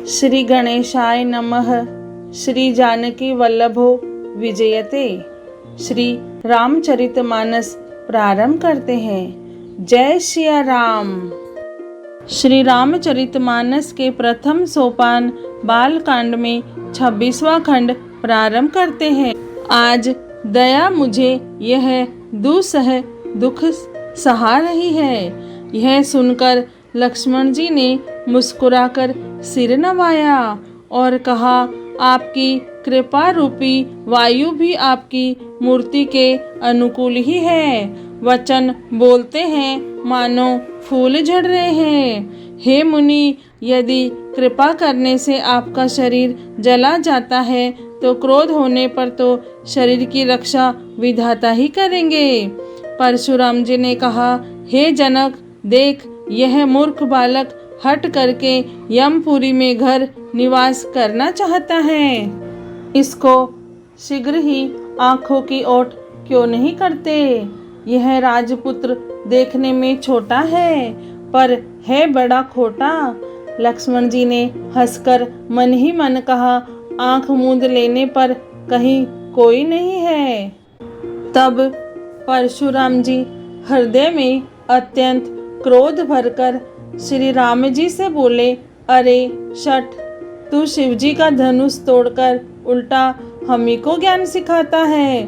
श्री गणेशाय नमः। श्री जानकी वल्लभो विजयते। श्री रामचरितमानस प्रारंभ करते हैं। जय सिया राम। श्री रामचरितमानस के प्रथम सोपान बालकांड में 26वां खंड प्रारंभ करते हैं। आज दया मुझे यह दुसह दुख सहा रही है। यह सुनकर लक्ष्मण जी ने मुस्कुराकर सिर नवाया और कहा, आपकी कृपा रूपी वायु भी आपकी मूर्ति के अनुकूल ही है। वचन बोलते हैं मानो फूल झड़ रहे हैं। हे मुनि, यदि कृपा करने से आपका शरीर जला जाता है तो क्रोध होने पर तो शरीर की रक्षा विधाता ही करेंगे। परशुराम जी ने कहा, हे जनक, देख यह मूर्ख बालक हट करके यमपुरी में घर निवास करना चाहता है। इसको शीघ्र ही आंखों की ओट क्यों नहीं करते। यह राजपुत्र देखने में छोटा है पर है बड़ा खोटा। लक्ष्मण जी ने हंसकर मन ही मन कहा, आंख मूंद लेने पर कहीं कोई नहीं है। तब परशुराम जी हृदय में अत्यंत क्रोध भरकर श्री राम जी से बोले, अरे शठ, तू शिवजी का धनुष तोड़कर उल्टा हमी को ज्ञान सिखाता है।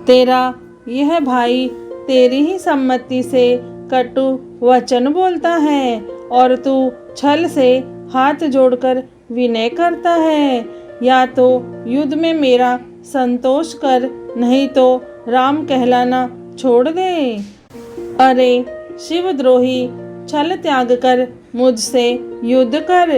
तेरा यह भाई तेरी ही सम्मति से कटु वचन बोलता है और तू छल से हाथ जोड़कर विनय करता है। या तो युद्ध में मेरा संतोष कर, नहीं तो राम कहलाना छोड़ दे। अरे शिवद्रोही, छल त्याग कर मुझसे युद्ध कर,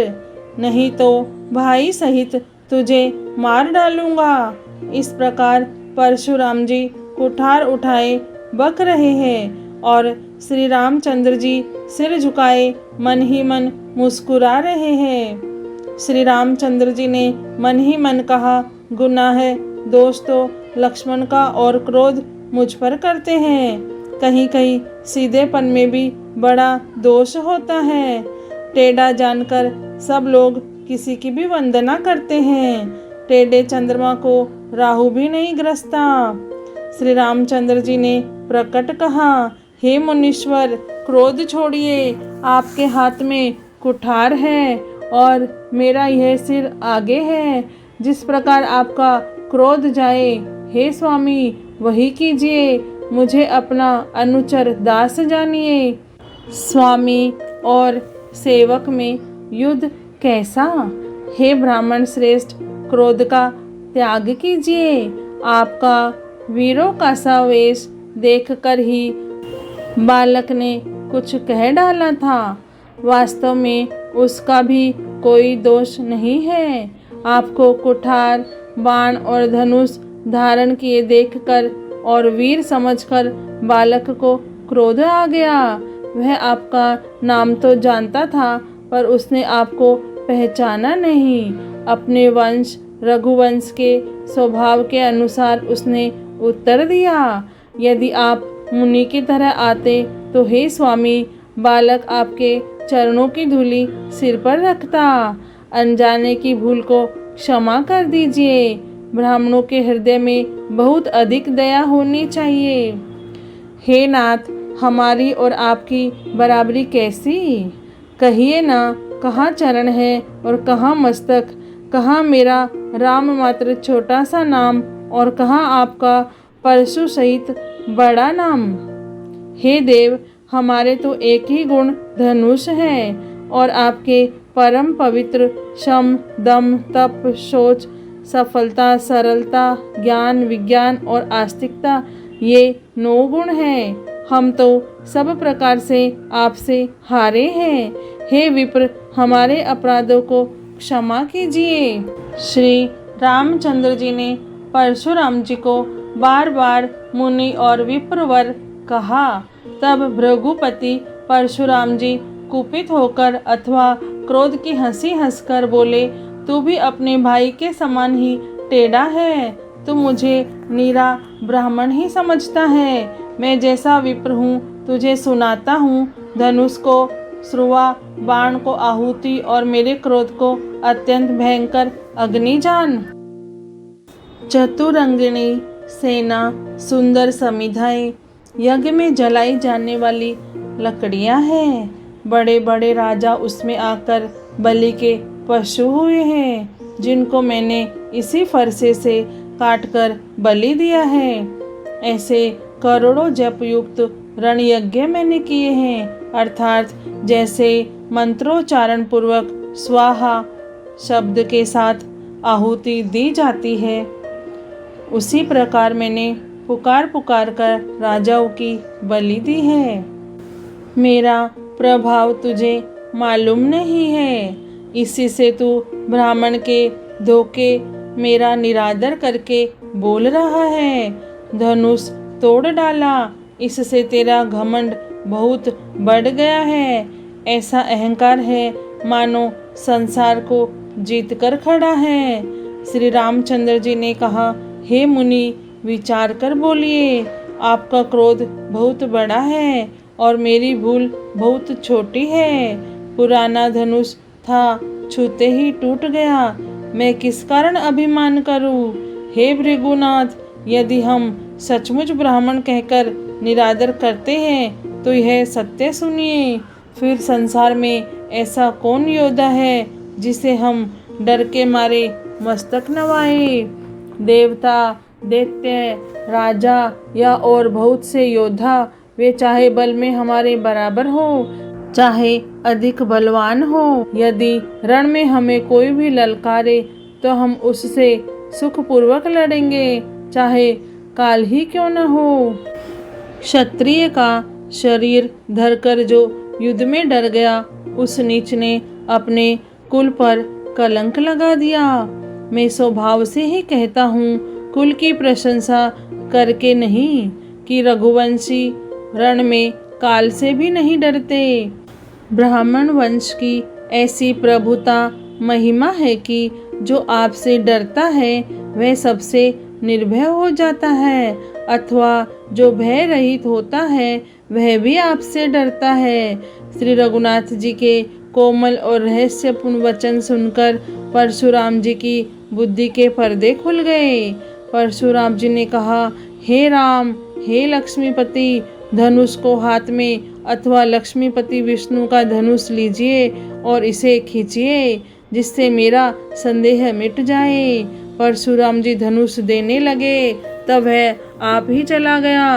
नहीं तो भाई सहित तुझे मार डालूंगा। इस प्रकार परशुराम जी कुठार उठाए बक रहे हैं और श्री रामचंद्र जी सिर झुकाए मन ही मन मुस्कुरा रहे हैं। श्री रामचंद्र जी ने मन ही मन कहा, गुनाह है दोष तो लक्ष्मण का और क्रोध मुझ पर करते हैं। कहीं कहीं सीधेपन में भी बड़ा दोष होता है। टेढ़ा जानकर सब लोग किसी की भी वंदना करते हैं। टेढ़े चंद्रमा को राहु भी नहीं ग्रसता। श्री रामचंद्र जी ने प्रकट कहा, हे मुनीश्वर, क्रोध छोड़िए। आपके हाथ में कुठार है और मेरा यह सिर आगे है। जिस प्रकार आपका क्रोध जाए, हे स्वामी, वही कीजिए। मुझे अपना अनुचर दास जानिए। स्वामी और सेवक में युद्ध कैसा। हे ब्राह्मण श्रेष्ठ, क्रोध का त्याग कीजिए। आपका वीरों का सा वेश देखकर ही बालक ने कुछ कह डाला था। वास्तव में उसका भी कोई दोष नहीं है। आपको कुठार, बाण और धनुष धारण किए देखकर और वीर समझकर बालक को क्रोध आ गया। वह आपका नाम तो जानता था पर उसने आपको पहचाना नहीं। अपने वंश रघुवंश के स्वभाव के अनुसार उसने उत्तर दिया, यदि आप मुनि की तरह आते तो हे स्वामी, बालक आपके चरणों की धूलि सिर पर रखता। अनजाने की भूल को क्षमा कर दीजिए। ब्राह्मणों के हृदय में बहुत अधिक दया होनी चाहिए। हे नाथ, हमारी और आपकी बराबरी कैसी। कहिए ना, कहाँ चरण है और कहाँ मस्तक, कहाँ मेरा राम मात्र छोटा सा नाम और कहाँ आपका परशु सहित बड़ा नाम। हे देव, हमारे तो एक ही गुण धनुष है और आपके परम पवित्र शम, दम, तप, शौच, सफलता, सरलता, ज्ञान, विज्ञान और आस्तिकता, ये 9 गुण हैं। हम तो सब प्रकार से आपसे हारे हैं। हे विप्र, हमारे अपराधों को क्षमा कीजिए। श्री रामचंद्र जी ने परशुराम जी को बार बार मुनि और विप्रवर कहा। तब भृगुपति परशुराम जी कुपित होकर अथवा क्रोध की हंसी हंसकर बोले, तू भी अपने भाई के समान ही टेढ़ा है। तू मुझे नीरा ब्राह्मण ही समझता है। मैं जैसा विप्र हूँ तुझे सुनाता हूँ। धनुष को श्रुवा बाण को आहुति और मेरे क्रोध को अत्यंत भयंकर अग्नि जान। चतुरंगिणी सेना, सुंदर समिधाएं, यज्ञ में जलाई जाने वाली लकड़ियां हैं। बड़े बड़े राजा उसमें आकर बलि के पशु हुए हैं, जिनको मैंने इसी फरसे से काटकर बलि दिया है। ऐसे करोड़ों जप युक्त रण यज्ञ मैंने किए हैं, अर्थात जैसे मंत्रोच्चारण पूर्वक स्वाहा शब्द के साथ आहुति दी जाती है, उसी प्रकार मैंने पुकार पुकार कर राजाओं की बलि दी है। मेरा प्रभाव तुझे मालूम नहीं है, इसी से तू ब्राह्मण के धोखे मेरा निरादर करके बोल रहा है। धनुष तोड़ डाला, इससे तेरा घमंड बहुत बढ़ गया है। ऐसा अहंकार है मानो संसार को जीत कर खड़ा है। श्री रामचंद्र जी ने कहा, हे मुनि, विचार कर बोलिए। आपका क्रोध बहुत बड़ा है और मेरी भूल बहुत छोटी है। पुराना धनुष था, छूते ही टूट गया। मैं किस कारण अभिमान करूं? हे भृगुनाथ, यदि हम सचमुच ब्राह्मण कहकर निरादर करते हैं तो यह सत्य सुनिए। फिर संसार में ऐसा कौन योद्धा है जिसे हम डर के मारे मस्तक नवाए? देवता, दैत्य, राजा या और बहुत से योद्धा, वे चाहे बल में हमारे बराबर हो, चाहे अधिक बलवान हो, यदि रण में हमें कोई भी ललकारे तो हम उससे सुखपूर्वक लड़ेंगे, चाहे काल ही क्यों न हो। क्षत्रिय का शरीर धरकर जो युद्ध में डर गया, उस नीच ने अपने कुल पर कलंक लगा दिया। मैं स्वभाव से ही कहता हूँ, कुल की प्रशंसा करके नहीं, कि रघुवंशी रण में काल से भी नहीं डरते। ब्राह्मण वंश की ऐसी प्रभुता महिमा है कि जो आपसे डरता है वह सबसे निर्भय हो जाता है, अथवा जो भय रहित होता है वह भी आपसे डरता है। श्री रघुनाथ जी के कोमल और रहस्यपूर्ण वचन सुनकर परशुराम जी की बुद्धि के पर्दे खुल गए। परशुराम जी ने कहा, हे राम, हे लक्ष्मीपति, धनुष को हाथ में अथवा लक्ष्मीपति विष्णु का धनुष लीजिए और इसे खींचिए, जिससे मेरा संदेह मिट जाए। परशुराम जी धनुष देने लगे, तब वह आप ही चला गया।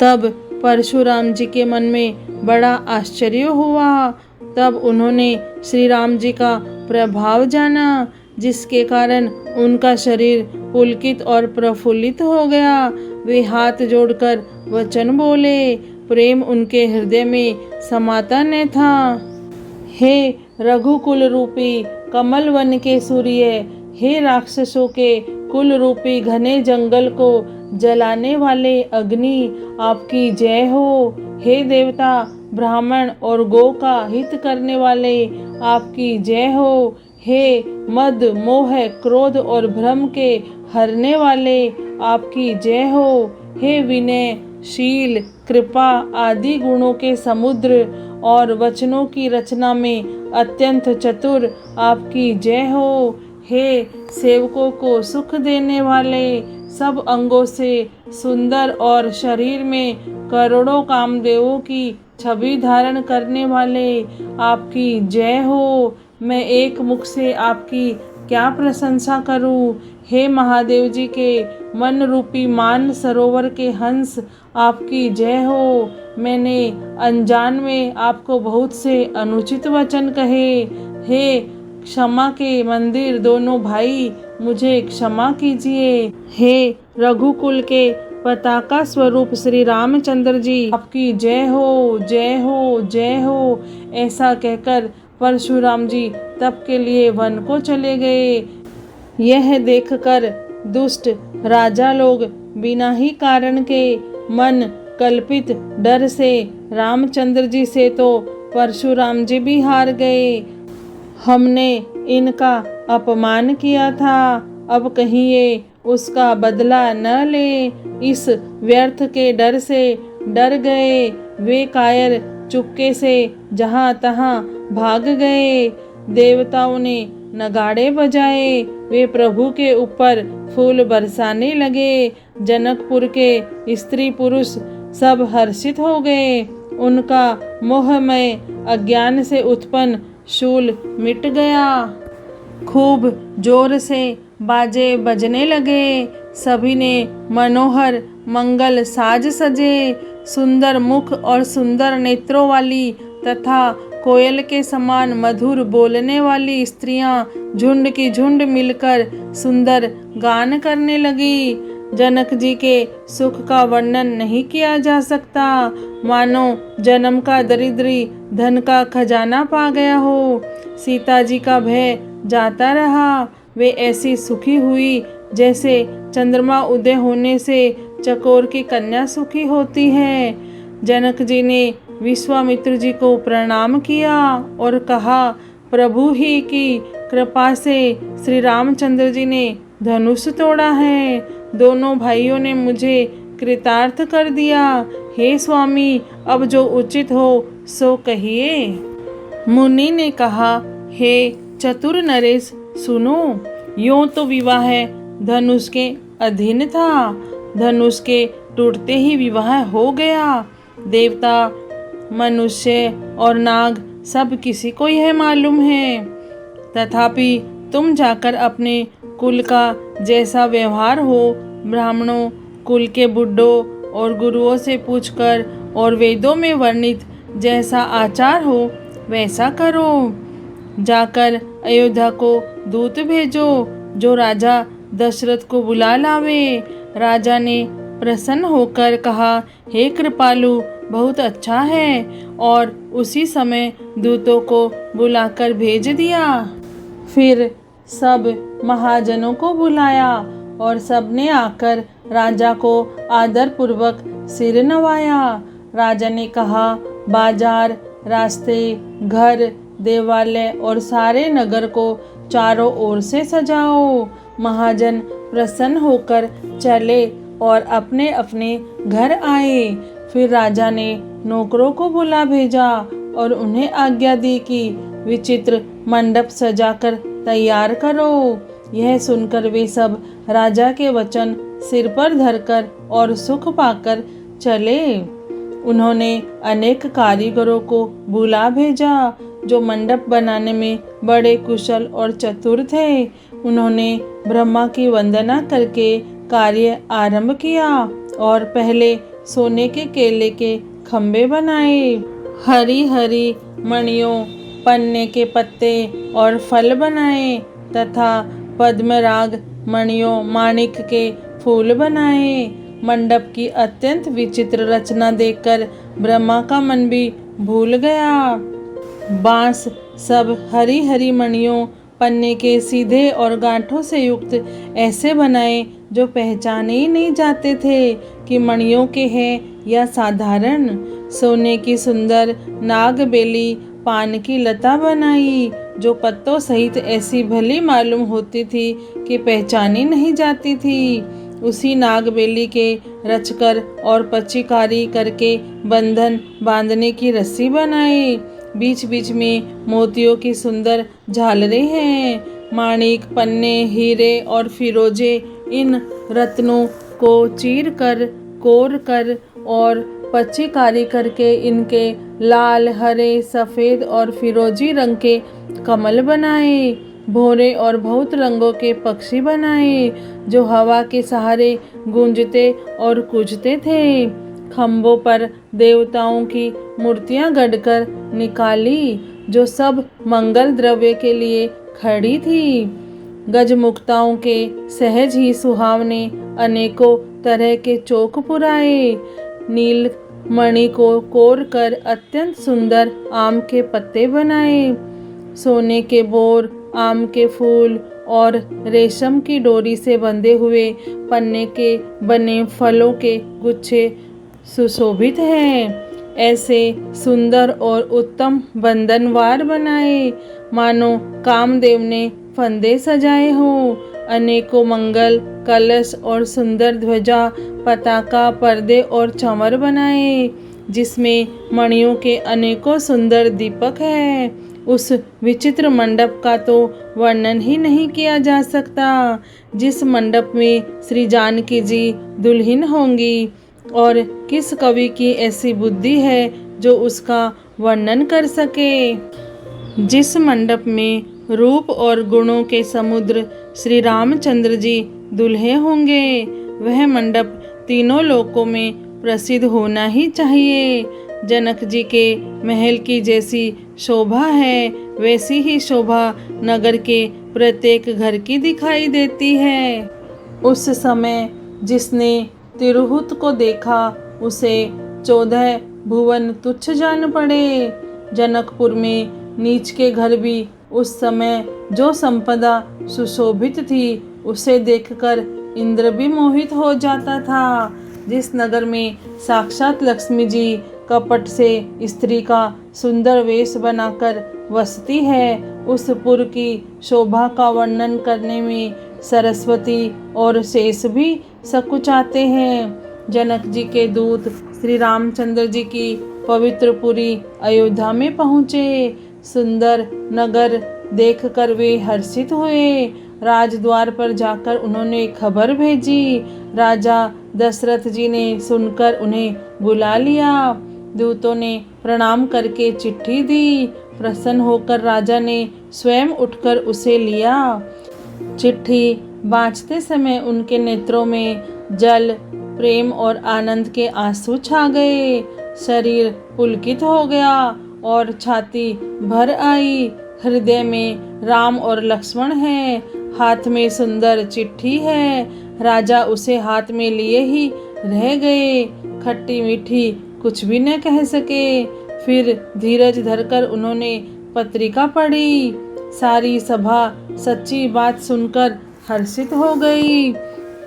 तब परशुराम जी के मन में बड़ा आश्चर्य हुआ। तब उन्होंने श्री राम जी का प्रभाव जाना, जिसके कारण उनका शरीर पुलकित और प्रफुल्लित हो गया। वे हाथ जोड़कर वचन बोले, प्रेम उनके हृदय में समाता न था। हे रघुकुल रूपी कमल वन के सूर्य, हे राक्षसों के कुल रूपी घने जंगल को जलाने वाले अग्नि, आपकी जय हो। हे देवता, ब्राह्मण और गो का हित करने वाले, आपकी जय हो। हे मद, मोह, क्रोध और भ्रम के हरने वाले, आपकी जय हो। हे विनय, शील, कृपा आदि गुणों के समुद्र और वचनों की रचना में अत्यंत चतुर, आपकी जय हो। हे सेवकों को सुख देने वाले, सब अंगों से सुंदर और शरीर में करोड़ों कामदेवों की छवि धारण करने वाले, आपकी जय हो। मैं एक मुख से आपकी क्या प्रशंसा करूं? हे महादेव जी के मन रूपी मान सरोवर के हंस, आपकी जय हो। मैंने अनजान में आपको बहुत से अनुचित वचन कहे। हे क्षमा के मंदिर दोनों भाई, मुझे क्षमा कीजिए। हे रघुकुल के पताका स्वरूप श्री रामचंद्र जी, आपकी जय हो, जय हो, जय हो। ऐसा कहकर परशुराम जी तप के लिए वन को चले गए। यह देखकर दुष्ट राजा लोग बिना ही कारण के मन कल्पित डर से रामचंद्र जी से तो परशुराम जी भी हार गए। हमने इनका अपमान किया था, अब कहीं ये उसका बदला न ले। इस व्यर्थ के डर से डर गए वे कायर चुपके से जहाँ तहाँ भाग गए। देवताओं ने नगाड़े बजाए, वे प्रभु के ऊपर फूल बरसाने लगे। जनकपुर के स्त्री पुरुष सब हर्षित हो गए। उनका मोहमय अज्ञान से उत्पन्न शूल मिट गया। खूब जोर से बाजे बजने लगे। सभी ने मनोहर मंगल साज सजे। सुंदर मुख और सुंदर नेत्रों वाली तथा कोयल के समान मधुर बोलने वाली स्त्रियां झुंड की झुंड मिलकर सुंदर गान करने लगी। जनक जी के सुख का वर्णन नहीं किया जा सकता, मानो जन्म का दरिद्री धन का खजाना पा गया हो। सीता जी का भय जाता रहा। वे ऐसी सुखी हुई जैसे चंद्रमा उदय होने से चकोर की कन्या सुखी होती है। जनक जी ने विश्वामित्र जी को प्रणाम किया और कहा, प्रभु ही की कृपा से श्री रामचंद्र जी ने धनुष तोड़ा है। दोनों भाइयों ने मुझे कृतार्थ कर दिया। हे स्वामी, अब जो उचित हो सो कहिए। मुनि ने कहा, हे चतुर नरेश, सुनो। यूं तो विवाह धनुष के अधीन था। धनुष के टूटते ही विवाह हो गया। देवता, मनुष्य और नाग सब किसी को यह मालूम है। तथापि तुम जाकर अपने कुल का जैसा व्यवहार हो, ब्राह्मणों, कुल के बुड्ढों और गुरुओं से पूछकर और वेदों में वर्णित जैसा आचार हो वैसा करो। जाकर अयोध्या को दूत भेजो जो राजा दशरथ को बुला लावे। राजा ने प्रसन्न होकर कहा, हे कृपालु, बहुत अच्छा है, और उसी समय दूतों को बुलाकर भेज दिया। फिर सब महाजनों को बुलाया और सबने आकर राजा को आदर पूर्वक सिर नवाया। राजा ने कहा, बाजार, रास्ते, घर, देवालय और सारे नगर को चारों ओर से सजाओ। महाजन प्रसन्न होकर चले और अपने अपने घर आए। फिर राजा ने नौकरों को बुला भेजा और उन्हें आज्ञा दी कि विचित्र मंडप सजाकर तैयार करो। यह सुनकर वे सब राजा के वचन सिर पर धरकर और सुख पाकर चले। उन्होंने अनेक कारीगरों को बुला भेजा जो मंडप बनाने में बड़े कुशल और चतुर थे। उन्होंने ब्रह्मा की वंदना करके कार्य आरंभ किया और पहले सोने के केले के खंबे बनाए। हरी हरी मणियों, पन्ने के पत्ते और फल बनाए तथा पद्मराग मणियों, माणिक के फूल बनाए। मंडप की अत्यंत विचित्र रचना देखकर ब्रह्मा का मन भी भूल गया। बांस सब हरी हरी मणियों, पन्ने के सीधे और गांठों से युक्त ऐसे बनाए जो पहचाने ही नहीं जाते थे कि मणियों के हैं या साधारण। सोने की सुंदर नागबेली पान की लता बनाई जो पत्तों सहित ऐसी भली मालूम होती थी कि पहचानी नहीं जाती थी। उसी नागबेली के रचकर और पच्चीकारी करके बंधन बांधने की रस्सी बनाई। बीच बीच में मोतियों की सुंदर झालरें हैं। माणिक, पन्ने, हीरे और फिरोजे इन रत्नों को चीर कर, कोर कर और पच्चीकारी करके इनके लाल, हरे, सफ़ेद और फिरोजी रंग के कमल बनाए। भोरे और बहुत रंगों के पक्षी बनाए जो हवा के सहारे गूंजते और कूजते थे। खम्भों पर देवताओं की मूर्तियां गढ़कर निकाली जो सब मंगल द्रव्य के लिए खड़ी थी। गजमुक्ताओं के सहज ही सुहावने अनेकों तरह के चौक पुराए। नील मणि को कोर कर अत्यंत सुंदर आम के पत्ते बनाए। सोने के बोर, आम के फूल और रेशम की डोरी से बंधे हुए पन्ने के बने फलों के गुच्छे सुशोभित हैं। ऐसे सुंदर और उत्तम बंधनवार बनाए मानो कामदेव ने फंदे सजाए हों। अनेकों मंगल कलश और सुंदर ध्वजा, पताका, पर्दे और चंवर बनाए जिसमें मणियों के अनेकों सुंदर दीपक हैं। उस विचित्र मंडप का तो वर्णन ही नहीं किया जा सकता। जिस मंडप में श्री जानकी जी दुल्हन होंगी, और किस कवि की ऐसी बुद्धि है जो उसका वर्णन कर सके। जिस मंडप में रूप और गुणों के समुद्र श्री रामचंद्र जी दुल्हे होंगे, वह मंडप तीनों लोकों में प्रसिद्ध होना ही चाहिए। जनक जी के महल की जैसी शोभा है, वैसी ही शोभा नगर के प्रत्येक घर की दिखाई देती है। उस समय जिसने तिरहुत को देखा, उसे 14 भुवन तुच्छ जान पड़े। जनकपुर में नीच के घर भी उस समय जो संपदा सुशोभित थी, उसे देखकर इंद्र भी मोहित हो जाता था। जिस नगर में साक्षात लक्ष्मी जी कपट से स्त्री का सुंदर वेश बनाकर वसती है, उस पुर की शोभा का वर्णन करने में सरस्वती और शेष भी सकुचाते हैं। जनक जी के दूत श्री रामचंद्र जी की पवित्रपुरी अयोध्या में पहुँचे। सुंदर नगर देखकर वे हर्षित हुए। राजद्वार पर जाकर उन्होंने खबर भेजी। राजा दशरथ जी ने सुनकर उन्हें बुला लिया। दूतों ने प्रणाम करके चिट्ठी दी। प्रसन्न होकर राजा ने स्वयं उठकर उसे लिया। चिट्ठी बाँचते समय उनके नेत्रों में जल, प्रेम और आनंद के आंसू छा गए। शरीर पुलकित हो गया और छाती भर आई। हृदय में राम और लक्ष्मण हैं, हाथ में सुंदर चिट्ठी है। राजा उसे हाथ में लिए ही रह गए, खट्टी मीठी कुछ भी न कह सके। फिर धीरज धरकर उन्होंने पत्रिका पढ़ी। सारी सभा सच्ची बात सुनकर हर्षित हो गई।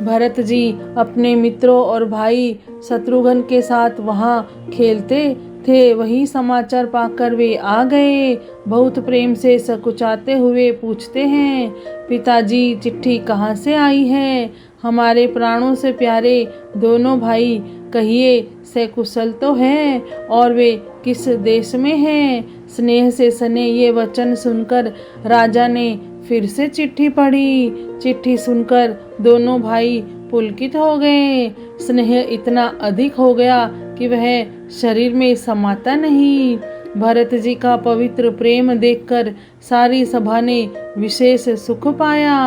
भरत जी अपने मित्रों और भाई शत्रुघ्न के साथ वहाँ खेलते थे, वही समाचार पाकर वे आ गए। बहुत प्रेम से सकुचाते हुए पूछते हैं, पिताजी चिट्ठी कहाँ से आई है? हमारे प्राणों से प्यारे दोनों भाई कहिए सकुशल तो हैं, और वे किस देश में हैं? स्नेह से सने ये वचन सुनकर राजा ने फिर से चिट्ठी पढ़ी। चिट्ठी सुनकर दोनों भाई पुलकित हो गए। स्नेह इतना अधिक हो गया कि वह शरीर में समाता नहीं। भरत जी का पवित्र प्रेम देखकर सारी सभा ने विशेष सुख पाया।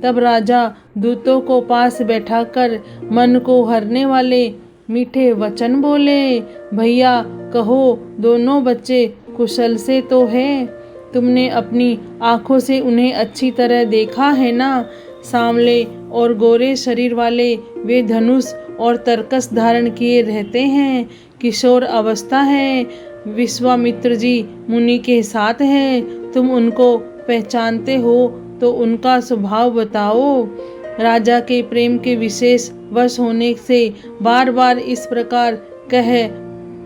तब राजा दूतों को पास बैठाकर मन को हरने वाले मीठे वचन बोले, भैया कहो, दोनों बच्चे कुशल से तो हैं? तुमने अपनी आँखों से उन्हें अच्छी तरह देखा है ना? सांवले और गोरे शरीर वाले वे धनुष और तरकस धारण किए रहते हैं। किशोर अवस्था है। विश्वामित्र जी मुनि के साथ हैं। तुम उनको पहचानते हो तो उनका स्वभाव बताओ। राजा के प्रेम के विशेष वश होने से बार बार इस प्रकार कह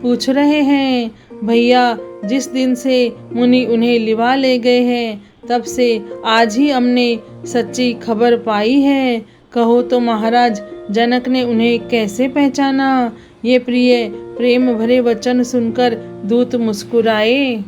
पूछ रहे हैं। भैया, जिस दिन से मुनि उन्हें लिवा ले गए हैं, तब से आज ही हमने सच्ची खबर पाई है। कहो तो महाराज, जनक ने उन्हें कैसे पहचाना? ये प्रिय प्रेम भरे वचन सुनकर दूत मुस्कुराए।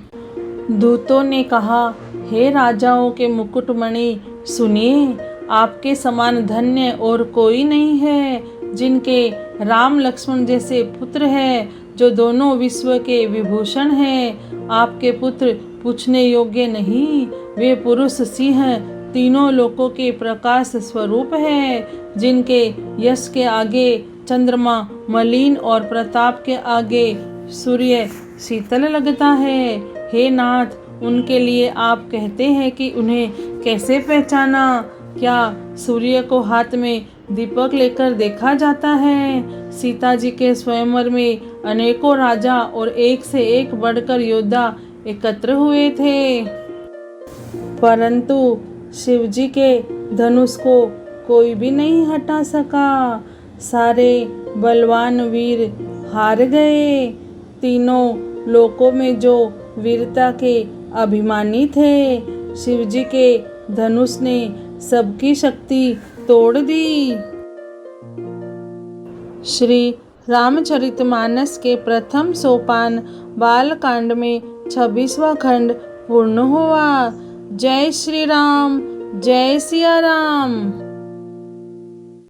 दूतों ने कहा, हे राजाओं के मुकुटमणि, सुनिए, आपके समान धन्य और कोई नहीं है। जिनके राम लक्ष्मण जैसे पुत्र हैं, जो दोनों विश्व के विभूषण हैं, आपके पुत्र पूछने योग्य नहीं। वे पुरुष सिंह तीनों लोकों के प्रकाश स्वरूप है। जिनके यश के आगे चंद्रमा मलिन और प्रताप के आगे सूर्य शीतल लगता है। हे नाथ, उनके लिए आप कहते हैं कि उन्हें कैसे पहचाना? क्या सूर्य को हाथ में दीपक लेकर देखा जाता है? सीता जी के स्वयंवर में अनेकों राजा और एक से एक बढ़कर योद्धा एकत्र हुए थे, परंतु शिवजी के धनुष को कोई भी नहीं हटा सका। सारे बलवान वीर हार गए। तीनों लोकों में जो वीरता के अभिमानी थे, शिवजी के धनुष ने सबकी शक्ति तोड़ दी। श्री रामचरितमानस के प्रथम सोपान बालकांड में 26वां खंड पूर्ण हुआ। जय श्री राम, जय सिया राम।